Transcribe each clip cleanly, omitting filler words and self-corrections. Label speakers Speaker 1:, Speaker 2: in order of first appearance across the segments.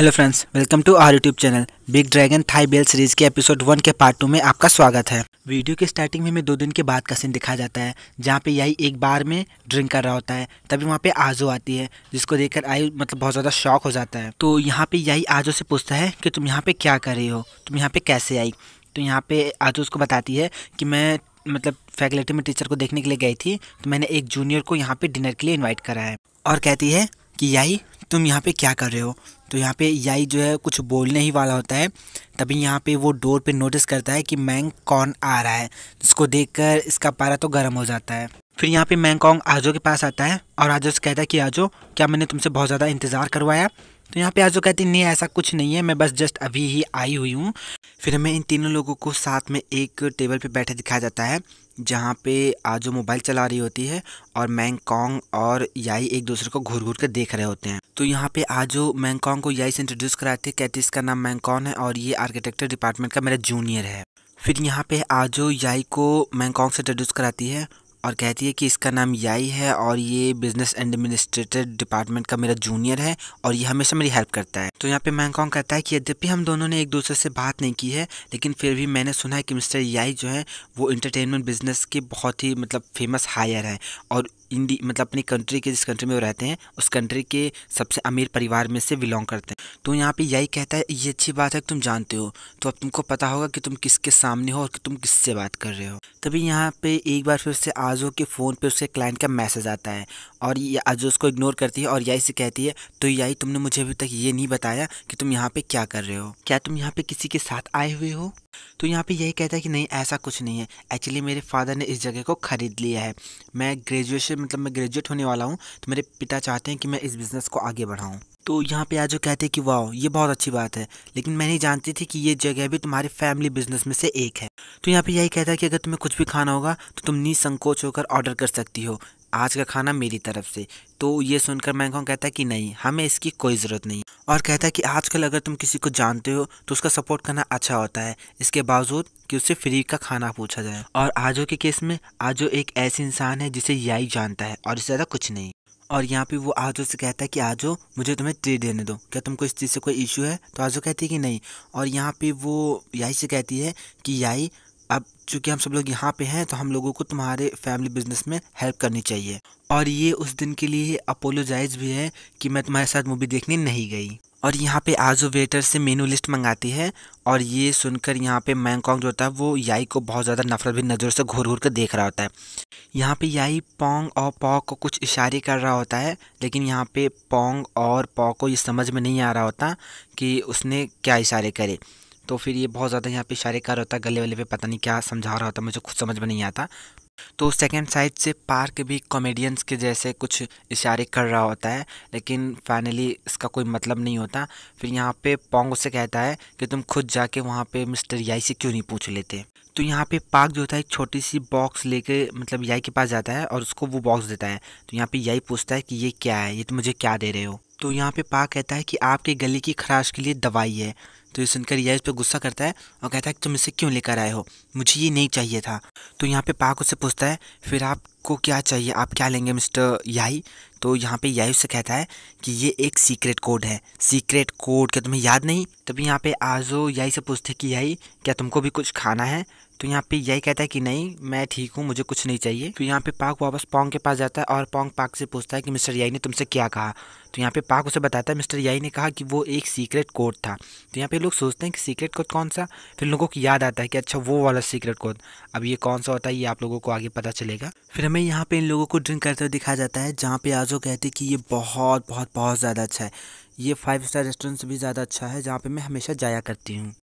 Speaker 1: Hello friends, welcome to our YouTube channel. Big dragon Thai bell series के episode 1 के part 2 में आपका स्वागत है। वीडियो के स्टार्टिंग में हमें 2 दिन के बाद का सीन दिखाया जाता है, जहाँ पे याई एक बार में ड्रिंक कर रहा होता है। तभी वहाँ पे आजो आती है, जिसको देखकर आई बहुत ज़्यादा शॉक हो जाता है। तो यहाँ पे याई आजो से पूछता है कि तुम यहाँ पे क्या कर रही हो, तुम यहाँ पे कैसे आई। तो यहाँ पे आजो उसको बताती है कि मैं फैकल्टी में टीचर को देखने के लिए गई थी, तो मैंने एक जूनियर को यहाँ पे डिनर के लिए इन्वाइट करा है। और कहती है कि याई तुम यहाँ पे क्या कर रहे हो। तो यहाँ पे याई जो है कुछ बोलने ही वाला होता है, तभी यहाँ पे वो डोर पे नोटिस करता है कि मैंगकॉन्ग आ रहा है, जिसको देखकर इसका पारा तो गर्म हो जाता है। फिर यहाँ पे मैंगकॉन्ग आजो के पास आता है और आजो से कहता है कि आजो, क्या मैंने तुमसे बहुत ज़्यादा इंतज़ार करवाया। तो यहाँ पे आजो कहती नहीं, ऐसा कुछ नहीं है, मैं बस जस्ट अभी ही आई हुई हूँ। फिर हमें इन तीनों लोगों को साथ में एक टेबल पे बैठे दिखाया जाता है, जहाँ पे आजो मोबाइल चला रही होती है और मैंगकॉन्ग और याई एक दूसरे को घूर घूर कर देख रहे होते हैं। तो यहाँ पे आजो मैंगकॉन्ग को याई से इंट्रोड्यूस कराती है, कहती है इसका नाम मैंगकॉन्ग है और ये आर्किटेक्चर डिपार्टमेंट का मेरा जूनियर है। फिर यहाँ पे आजो याई को मैंगकॉन्ग से इंट्रोड्यूस कराती है और कहती है कि इसका नाम याई है और ये बिजनेस एडमिनिस्ट्रेटर डिपार्टमेंट का मेरा जूनियर है और ये हमेशा मेरी हेल्प करता है। तो यहाँ पे मैंगकॉन्ग कहता है कि यद्यपि हम दोनों ने एक दूसरे से बात नहीं की है, लेकिन फिर भी मैंने सुना है कि मिस्टर याई जो है वो इंटरटेनमेंट बिजनेस के बहुत ही फेमस हायर है और अपनी कंट्री के, जिस कंट्री में वो रहते हैं उस कंट्री के सबसे अमीर परिवार में से बिलोंग करते हैं। तो यहाँ पे याई कहता है ये अच्छी बात है कि तुम जानते हो, तो अब तुमको पता होगा कि तुम किसके सामने हो और कि तुम किससे बात कर रहे हो। तभी यहाँ पे एक बार फिर से आजो के फ़ोन पे उसके क्लाइंट का मैसेज आता है और ये आजो उसको इग्नोर करती है और याई से कहती है, तो याई तुमने मुझे अभी तक ये नहीं बताया कि तुम यहाँ पे क्या कर रहे हो, क्या तुम यहाँ पे किसी के साथ आए हुए हो। तो यहाँ पे यही कहता है कि नहीं, ऐसा कुछ नहीं है, एक्चुअली मेरे फादर ने इस जगह को ख़रीद लिया है। मैं ग्रेजुएट होने वाला हूँ, तो मेरे पिता चाहते हैं कि मैं इस बिज़नेस को आगे बढ़ाऊँ। तो यहाँ पे आजो कहते हैं कि वाह, ये बहुत अच्छी बात है, लेकिन मैं नहीं जानती थी कि ये जगह भी तुम्हारे फैमिली बिजनेस में से एक है। तो यहाँ पे यही कहता है कि अगर तुम्हें कुछ भी खाना होगा तो तुम निसंकोच होकर ऑर्डर कर सकती हो, आज का खाना मेरी तरफ से। तो ये सुनकर मैंगकॉन्ग कहता है कि नहीं, हमें इसकी कोई ज़रूरत नहीं, और कहता है कि आजकल अगर तुम किसी को जानते हो तो उसका सपोर्ट करना अच्छा होता है, इसके बावजूद कि उससे फ्री का खाना पूछा जाए। और आजो के केस में आजो एक ऐसी इंसान है जिसे याई जानता है और इससे ज़्यादा कुछ नहीं। और यहाँ पे वो आजो से कहता है कि आजो, मुझे तुम्हें ट्रीट देने दो, क्या तुमको इस चीज़ से कोई इशू है। तो आजो कहती है कि नहीं। और यहाँ पे वो याई से कहती है कि याई, अब चूँकि हम सब लोग यहाँ पे हैं तो हम लोगों को तुम्हारे फैमिली बिजनेस में हेल्प करनी चाहिए। और ये उस दिन के लिए अपोलोजाइज भी है कि मैं तुम्हारे साथ मूवी देखने नहीं गई। और यहाँ पे आजो वेटर से मेनू लिस्ट मंगाती है और ये सुनकर यहाँ पे मैंगकॉन्ग जो होता है वो याई को बहुत ज़्यादा नफरत भी नज़रों से घूर घूर कर देख रहा होता है। यहाँ पे याई पोंग और पॉ को कुछ इशारे कर रहा होता है, लेकिन यहाँ पे पोंग और पॉ को ये समझ में नहीं आ रहा होता कि उसने क्या इशारे करे। तो फिर ये बहुत ज़्यादा यहाँ पे इशारे कर रहा होता है, गले वाले पे पता नहीं क्या समझा रहा होता, मुझे खुद समझ में नहीं आता। तो सेकंड साइड से पार्क भी कॉमेडियंस के जैसे कुछ इशारे कर रहा होता है, लेकिन फाइनली इसका कोई मतलब नहीं होता। फिर यहाँ पे पोंग उससे कहता है कि तुम खुद जाके वहाँ पे मिस्टर याई से क्यों नहीं पूछ लेते। तो यहाँ पे पार्क जो होता है एक छोटी सी बॉक्स लेके याई के पास जाता है और उसको वो बॉक्स देता है। तो यहाँ पे याई पूछता है कि ये क्या है, ये तुम मुझे क्या दे रहे हो। तो यहाँ पे पार्क कहता है कि आपके गले की खराश के लिए दवाई है। तो ये सुनकर याई उस पर गुस्सा करता है और कहता है कि तुम इसे क्यों लेकर आए हो, मुझे ये नहीं चाहिए था। तो यहाँ पे पार्क उससे पूछता है फिर आपको क्या चाहिए, आप क्या लेंगे मिस्टर याई। तो यहाँ पे याई उससे कहता है कि ये एक सीक्रेट कोड है। सीक्रेट कोड क्या तुम्हें याद नहीं। तभी यहाँ पे आजो याई से पूछते कि याई, क्या तुमको भी कुछ खाना है। तो यहाँ पे याई कहता है कि नहीं, मैं ठीक हूँ, मुझे कुछ नहीं चाहिए। तो यहाँ पे पार्क वापस पोंग के पास जाता है और पोंग पार्क से पूछता है कि मिस्टर याई ने तुमसे क्या कहा। तो यहाँ पे पार्क उसे बताता है मिस्टर याई ने कहा कि वो एक सीक्रेट कोड था। तो यहाँ पे लोग सोचते हैं कि सीक्रेट कोड कौन सा, फिर लोगों को याद आता है कि अच्छा वो वाला सीक्रेट कोड। अब ये कौन सा होता है ये आप लोगों को आगे पता चलेगा। फिर हमें यहाँ पे इन लोगों को ड्रिंक करते हुए दिखाया जाता है, जहाँ पे आजो कहते हैं कि ये बहुत बहुत बहुत ज़्यादा अच्छा है, ये 5 स्टार रेस्टोरेंट से भी ज़्यादा अच्छा है, जहाँ पे मैं हमेशा जाया करती हूँ।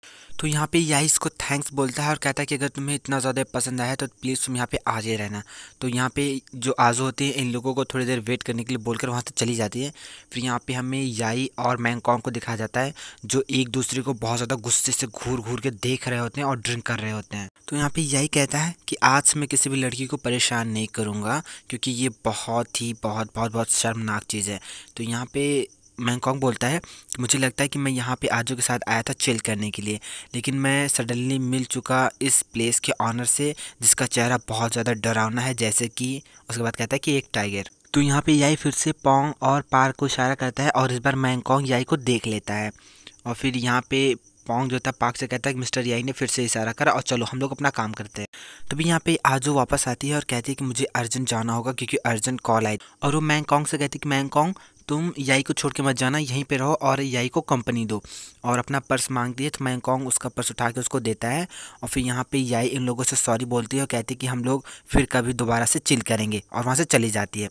Speaker 1: तो यहाँ पे याई इसको थैंक्स बोलता है और कहता है कि अगर तुम्हें इतना ज़्यादा पसंद आया तो प्लीज़ तुम यहाँ पे आ जाए रहना। तो यहाँ पे जो आजो होती है इन लोगों को थोड़ी देर वेट करने के लिए बोलकर वहाँ से चली जाती है। फिर यहाँ पे हमें याई और मैंगकॉन्ग को दिखाया जाता है, जो एक दूसरे को बहुत ज़्यादा गुस्से से घूर घूर के देख रहे होते हैं और ड्रिंक कर रहे होते हैं। तो यहाँ पे याई कहता है कि आज से मैं किसी भी लड़की को परेशान नहीं करूँगा, क्योंकि ये बहुत ही बहुत शर्मनाक चीज़ है। तो यहाँ पे मैंगकॉन्ग बोलता है कि मुझे लगता है कि मैं यहाँ पे आजो के साथ आया था चिल करने के लिए, लेकिन मैं सडनली मिल चुका इस प्लेस के ऑनर से, जिसका चेहरा बहुत ज़्यादा डरावना है, जैसे कि उसके बाद कहता है कि एक टाइगर। तो यहाँ पे याई फिर से पोंग और पार्क को इशारा करता है और इस बार मैंगकॉन्ग याई को देख लेता है। और फिर यहाँ पे पोंग जो था पार्क से कहता है कि मिस्टर याई ने फिर से इशारा करा और चलो हम लोग अपना काम करते हैं। तभी यहाँ पे आजो वापस आती है और कहती है कि मुझे अर्जेंट जाना होगा क्योंकि अर्जेंट कॉल आई। और वो मैंगकॉन्ग से कहती है कि मैंगकॉन्ग तुम याई को छोड़ के मत जाना, यहीं पे रहो और याई को कंपनी दो। और अपना पर्स मांगती है तो मैंगकॉन्ग उसका पर्स उठा के उसको देता है। और फिर यहाँ पे याई इन लोगों से सॉरी बोलती है और कहती है कि हम लोग फिर कभी दोबारा से चिल करेंगे और वहाँ से चली जाती है।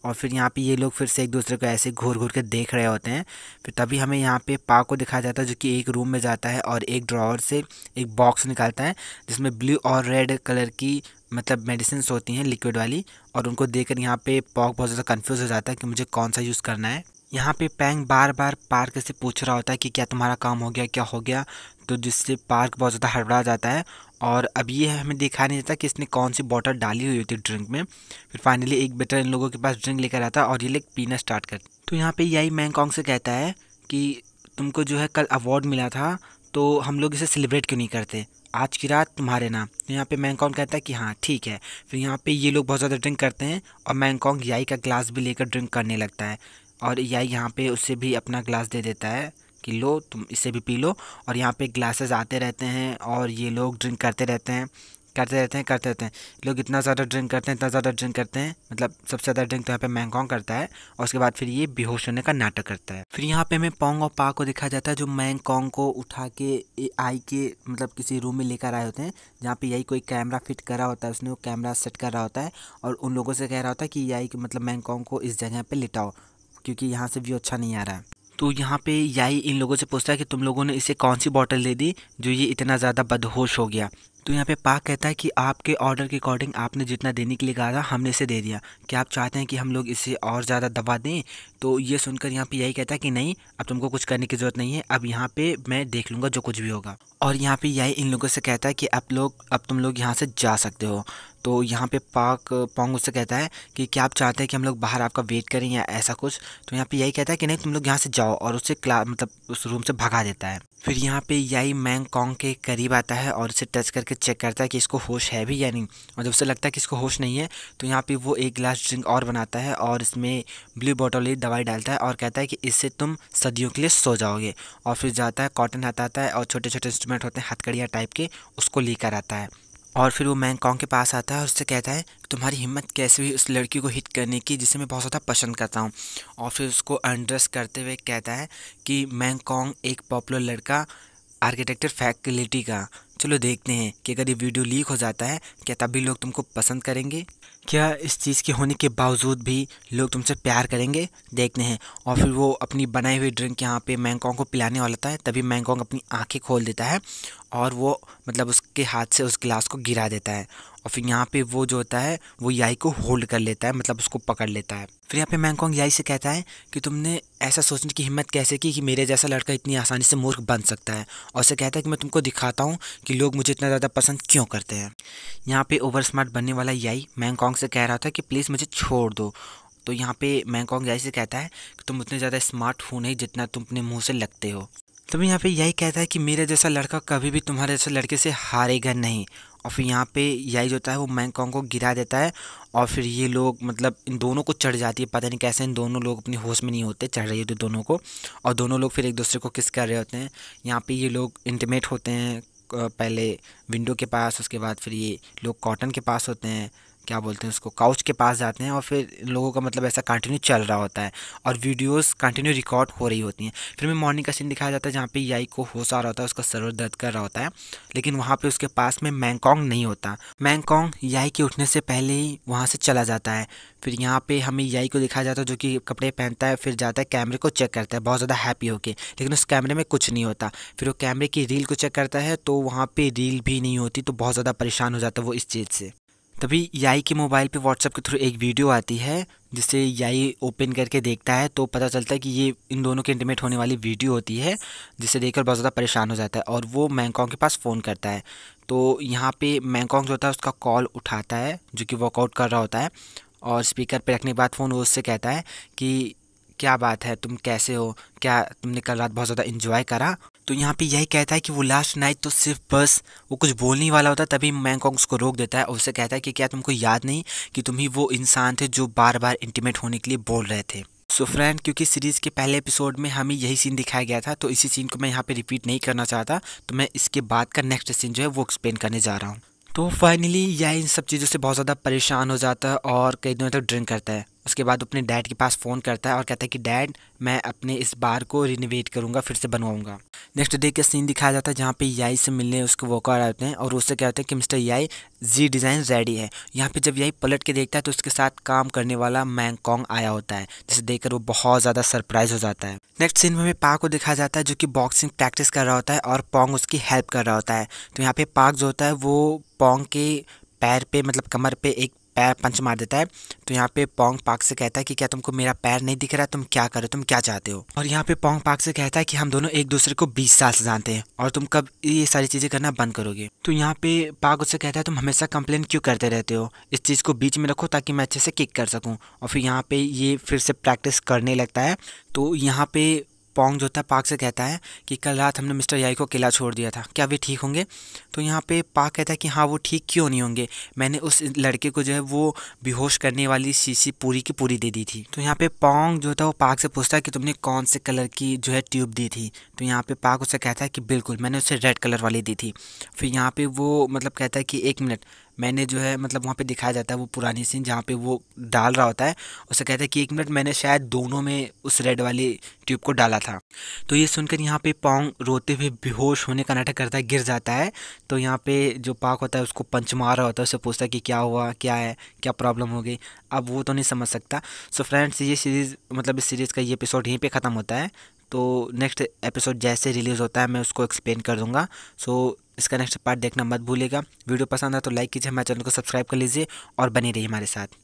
Speaker 1: और फिर यहाँ पे ये लोग फिर से एक दूसरे को ऐसे घूर घूर के देख रहे होते हैं। फिर तभी हमें यहाँ पे पार्क को दिखाया जाता है जो कि एक रूम में जाता है और एक ड्रॉअर से एक बॉक्स निकालता है जिसमें ब्लू और रेड कलर की मतलब मेडिसिन्स होती हैं लिक्विड वाली। और उनको देखकर यहाँ पे पॉक बहुत ज़्यादा कंफ्यूज हो जाता है कि मुझे कौन सा यूज़ करना है। यहाँ पे पैंग बार बार पार्क से पूछ रहा होता है कि क्या तुम्हारा काम हो गया, क्या हो गया। तो जिससे पार्क बहुत ज़्यादा हड़बड़ा जाता है। और अब ये हमें दिखा नहीं देता कि इसने कौन सी बॉटल डाली हुई होती ड्रिंक में। फिर फाइनली एक बेटर इन लोगों के पास ड्रिंक लेकर आता है और ये लोग पीना स्टार्ट करते। तो यहाँ पे याई मैंगकॉन्ग से कहता है कि तुमको जो है कल अवार्ड मिला था तो हम लोग इसे सेलिब्रेट क्यों नहीं करते, आज की रात तुम्हारे नाम। तो यहाँ पे मैंगकॉन्ग कहता है कि हाँ ठीक है। फिर यहाँ पे ये लोग बहुत ज़्यादा ड्रिंक करते हैं और मैंगकॉन्ग याई का ग्लास भी लेकर ड्रिंक करने लगता है। और याई यहाँ पे उससे भी अपना ग्लास दे देता है कि लो तुम इसे भी पी लो। और यहाँ पे ग्लासेस आते रहते हैं और ये लोग ड्रिंक करते रहते हैं करते रहते हैं। लोग इतना ज़्यादा ड्रिंक करते हैं, इतना ज़्यादा ड्रिंक करते हैं, मतलब सबसे ज़्यादा ड्रिंक तो यहाँ पे मैंगकॉन्ग करता है। और उसके बाद फिर ये बेहोश होने का नाटक करता है। फिर यहाँ पे हमें पोंग और पा को दिखा जाता है जो मैंगकॉन्ग को उठा के आई के मतलब किसी रूम में लेकर आए होते हैं जहाँ पे याई कोई कैमरा फिट करा होता है, उसने वो कैमरा सेट कर रहा होता है और उन लोगों से कह रहा होता है कि याई मतलब मैंगकॉन्ग को इस जगह पर लिटाओ क्योंकि यहाँ से व्यू अच्छा नहीं आ रहा है। तो यहाँ पे याई इन लोगों से पूछता है कि तुम लोगों ने इसे कौन सी बॉटल दे दी जो ये इतना ज़्यादा बदहोश हो गया। तो यहाँ पे पाक कहता है कि आपके ऑर्डर के अकॉर्डिंग आपने जितना देने के लिए कहा था हमने इसे दे दिया, क्या आप चाहते हैं कि हम लोग इसे और ज़्यादा दबा दें। तो ये सुनकर यहाँ पे यही कहता है कि नहीं, अब तुमको कुछ करने की ज़रूरत नहीं है, अब यहाँ पे मैं देख लूँगा जो कुछ भी होगा। और यहाँ पे यही इन लोगों से कहता है कि अब तुम लोग यहाँ से जा सकते हो। तो यहाँ पे पोंग उससे कहता है कि क्या आप चाहते हैं कि हम लोग बाहर आपका वेट करें या ऐसा कुछ। तो यहाँ पे यही कहता है कि नहीं तुम लोग यहाँ से जाओ और उससे मतलब उस रूम से भगा देता है। फिर यहाँ पे याई मैंगकॉन्ग के करीब आता है और इसे टच करके चेक करता है कि इसको होश है भी या नहीं। और जब उसे लगता है कि इसको होश नहीं है तो यहाँ पे वो एक गिलास ड्रिंक और बनाता है और इसमें ब्लू बॉटल दवाई डालता है और कहता है कि इससे तुम सदियों के लिए सो जाओगे। और फिर जाता है कॉटन हटाता है और छोटे छोटे इंस्ट्रूमेंट होते हैं हथकड़ियाँ टाइप के, उसको लेकर आता है। और फिर वो मैंगकॉन्ग के पास आता है और उससे कहता है कि तुम्हारी हिम्मत कैसे हुई उस लड़की को हिट करने की जिसे मैं बहुत ज़्यादा पसंद करता हूँ। और फिर उसको अनड्रेस करते हुए कहता है कि मैंगकॉन्ग एक पॉपुलर लड़का आर्किटेक्चर फैकल्टी का, चलो देखते हैं कि अगर ये वीडियो लीक हो जाता है क्या तब भी लोग तुमको पसंद करेंगे, क्या इस चीज़ के होने के बावजूद भी लोग तुमसे प्यार करेंगे, देखते हैं। और फिर वो अपनी बनाई हुई ड्रिंक यहाँ पे मैंगकॉन्ग को पिलाने वाला था, तभी मैंगकॉन्ग अपनी आंखें खोल देता है और वो मतलब उसके हाथ से उस गिलास को गिरा देता है। और फिर यहाँ पे वो जो होता है वो याई को होल्ड कर लेता है, मतलब उसको पकड़ लेता है। फिर यहाँ पे मैंगकॉन्ग याई से कहता है कि तुमने ऐसा सोचने की हिम्मत कैसे की कि मेरे जैसा लड़का इतनी आसानी से मूर्ख बन सकता है। और उसे कहता है कि मैं तुमको दिखाता हूँ कि लोग मुझे इतना ज़्यादा पसंद क्यों करते हैं। यहाँ पे ओवर स्मार्ट बनने वाला याई मैंगकॉन्ग से कह रहा था कि प्लीज़ मुझे छोड़ दो। तो यहाँ पे मैंगकॉन्ग याई से कहता है कि तुम उतने ज़्यादा स्मार्ट हो नहीं जितना तुम अपने मुँह से लगते हो। तभी यहाँ पे यही कहता है कि मेरे जैसा लड़का कभी भी तुम्हारे जैसे लड़के से हारेगा नहीं। और फिर यहाँ पे यही जो होता है वो मैंगकॉन्ग को गिरा देता है और फिर ये लोग मतलब इन दोनों को चढ़ जाती है, पता नहीं कैसे इन दोनों लोग अपनी होश में नहीं होते, चढ़ रही होती दोनों को। और दोनों लोग फिर एक दूसरे को किस कर रहे होते हैं। यहाँ पे ये लोग इंटीमेट होते हैं पहले विंडो के पास, उसके बाद फिर ये लोग कॉटन के पास होते हैं, क्या बोलते हैं उसको, काउच के पास जाते हैं। और फिर इन लोगों का मतलब ऐसा कंटिन्यू चल रहा होता है और वीडियोस कंटिन्यू रिकॉर्ड हो रही होती हैं। फिर में मॉर्निंग का सीन दिखाया जाता है जहाँ पे याई को होश आ रहा होता है, उसका सर दर्द कर रहा होता है, लेकिन वहाँ पे उसके पास में मैंगकॉन्ग नहीं होता। मैंगकॉन्ग याई के उठने से पहले ही वहाँ से चला जाता है। फिर यहाँ पे हमें याई को दिखाया जाता है जो कि कपड़े पहनता है, फिर जाता है कैमरे को चेक करता है बहुत ज़्यादा हैप्पी होके, लेकिन उस कैमरे में कुछ नहीं होता। फिर वो कैमरे की रील को चेक करता है तो वहाँ पे रील भी नहीं होती, तो बहुत ज़्यादा परेशान हो जाता है वो इस चीज़ से। तभी याई के मोबाइल पे व्हाट्सएप के थ्रू एक वीडियो आती है जिसे याई ओपन करके देखता है तो पता चलता है कि ये इन दोनों के इंटीमेट होने वाली वीडियो होती है, जिसे देखकर बहुत ज़्यादा परेशान हो जाता है और वो मैंगकॉन्ग के पास फ़ोन करता है। तो यहाँ पे मैंगकॉन्ग जो होता है उसका कॉल उठाता है जो कि वर्कआउट कर रहा होता है और स्पीकर पे रखने के बाद फ़ोन वो उससे कहता है कि क्या बात है, तुम कैसे हो, क्या तुमने कल रात बहुत ज़्यादा इंजॉय करा। तो यहाँ पे यही कहता है कि वो लास्ट नाइट तो सिर्फ बस वो कुछ बोलने ही वाला होता है, तभी मैंगकॉन्ग उसको रोक देता है और उससे कहता है कि क्या तुमको याद नहीं कि तुम ही वो इंसान थे जो बार बार इंटीमेट होने के लिए बोल रहे थे। सो फ्रेंड, क्योंकि सीरीज़ के पहले एपिसोड में हमें यही सीन दिखाया गया था, तो इसी सीन को मैं यहाँ पे रिपीट नहीं करना चाहता, तो मैं इसके बाद का नेक्स्ट सीन जो है वो एक्सप्लेन करने जा रहा हूँ। तो फाइनली यह इन सब चीज़ों से बहुत ज़्यादा परेशान हो जाता है और कई दिनों तक ड्रिंक करता है। उसके बाद अपने डैड के पास फ़ोन करता है और कहता है कि डैड, मैं अपने इस बार को रिनोवेट करूँगा, फिर से बनवाऊँगा। नेक्स्ट डे का सीन दिखाया जाता है जहाँ पे याई से मिलने उसके वर्कर आते हैं और उससे कहते हैं कि मिस्टर याई, जी डिज़ाइन रेडी है। यहाँ पे जब याई पलट के देखता है तो उसके साथ काम करने वाला मैंगकॉन्ग आया होता है, जिसे देखकर वो बहुत ज़्यादा सरप्राइज हो जाता है। नेक्स्ट सीन में हमें पाक को दिखाया जाता है जो कि बॉक्सिंग प्रैक्टिस कर रहा होता है और पोंग उसकी हेल्प कर रहा होता है। तो यहाँ पे पाक जो होता है वो पोंग के पैर पे मतलब कमर पे एक पैर पंच मार देता है। तो यहाँ पे पोंग पाक से कहता है कि क्या तुमको मेरा पैर नहीं दिख रहा, तुम क्या करो, तुम क्या चाहते हो। और यहाँ पे पोंग पाक से कहता है कि हम दोनों एक दूसरे को 20 साल से जानते हैं और तुम कब ये सारी चीज़ें करना बंद करोगे। तो यहाँ पे पाक उससे कहता है तुम हमेशा कंप्लेन क्यों करते रहते हो, इस चीज़ को बीच में रखो ताकि मैं अच्छे से किक कर सकूँ। और फिर यहाँ पे ये फिर से प्रैक्टिस करने लगता है। तो यहाँ पे पोंग जो होता है पाक से कहता है कि कल रात हमने मिस्टर याई को अकेला छोड़ दिया था, क्या वे ठीक होंगे। तो यहाँ पे पाक कहता है कि हाँ वो ठीक क्यों नहीं होंगे, मैंने उस लड़के को जो है वो बेहोश करने वाली शीशी पूरी की पूरी दे दी थी। तो यहाँ पे पोंग जो था वो पाक से पूछता है कि तुमने कौन से कलर की जो है ट्यूब दी थी। तो यहाँ पे पाक उससे कहता है कि बिल्कुल मैंने उसे रेड कलर वाली दी थी। फिर यहाँ पे वो मतलब कहता है कि 1 मिनट, मैंने जो है मतलब वहाँ पे दिखाया जाता है वो पुरानी सीन जहाँ पे वो डाल रहा होता है, उसे कहता है कि 1 मिनट, मैंने शायद दोनों में उस रेड वाली ट्यूब को डाला था। तो ये सुनकर यहाँ पे पोंग रोते हुए बेहोश होने का नाटक करता है, गिर जाता है। तो यहाँ पे जो पाक होता है उसको पंच मार रहा होता है, उससे पूछता है कि क्या हुआ, क्या है, क्या प्रॉब्लम हो गई। अब वो तो नहीं समझ सकता। सो फ्रेंड्स, ये सीरीज़ मतलब इस सीरीज़ का ये एपिसोड यहीं पे ख़त्म होता है। तो नेक्स्ट एपिसोड जैसे रिलीज़ होता है मैं उसको एक्सप्लेन कर दूंगा। सो इसका नेक्स्ट पार्ट देखना मत भूलिएगा। वीडियो पसंद आए तो लाइक कीजिए, हमारे चैनल को सब्सक्राइब कर लीजिए और बने रहिए हमारे साथ।